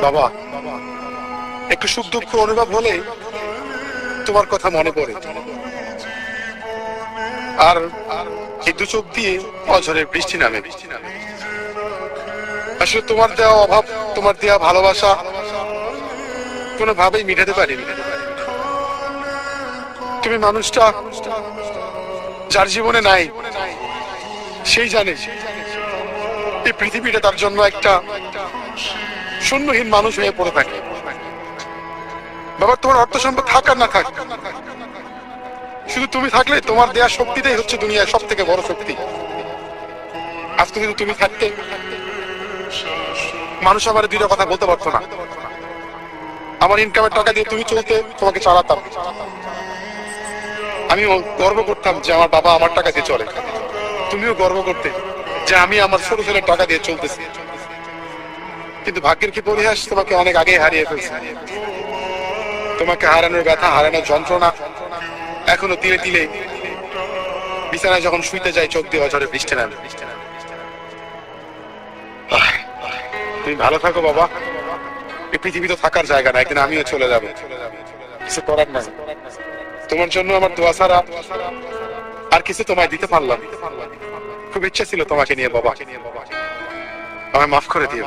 বাবা, একটু সুখ দুঃখ অনুভব হলে তোমার কথা মনে পড়ে, আর এই দু চোখ দিয়ে অঝরের বৃষ্টি নামে। আসলে তোমার দেওয়া অভাব, তোমার দেওয়া ভালোবাসা কোনোভাবেই মিটাতে পারিনি। তুমি মানুষটা যার জীবনে নাই, সেই জানে এই পৃথিবীটা তার জন্য একটা শূন্যহীন মানুষ হয়ে পড়ে থাকে। বাবা, তোমার অর্থ সম্পদ থাক আর না থাক, শুধু তুমি থাকলে তোমার দেয়া শক্তিটাই হচ্ছে দুনিয়ার সব থেকে বড় শক্তি। আজকে যদি তুমি থাকতে, মানুষ আমার দুইটা কথা বলতে পারতো না। আমার ইনকামের টাকা দিয়ে তুমি চলতে, তোমাকে চালাতাম। আমিও গর্ব করতাম যে আমার বাবা আমার টাকা দিয়ে চলে, তুমিও গর্ব করতে যে আমি আমার ছোট ছেলের টাকা দিয়ে চলতেছি। কিন্তু ভাগ্যের কি পরিহাস, তোমাকে অনেক আগে হারিয়ে ফেলছে। তোমাকে হারানোর ব্যথা, হারানোর যন্ত্রণা এখনো তিলে তিলে বিছানায় যখন শুইতে যাই, চোখ দিয়ে অঝরে বৃষ্টি নামে। তুমি ভালো থাকো বাবা। এই পৃথিবী তো থাকার জায়গা না, একদিন আমিও চলে যাবো, কিছু করার নাই। তোমার জন্য আমার দোয়া ছাড়া আর কিছু তোমায় দিতে পারলাম। খুব ইচ্ছা ছিল তোমাকে নিয়ে বাবা, আমায় মাফ করে দিও।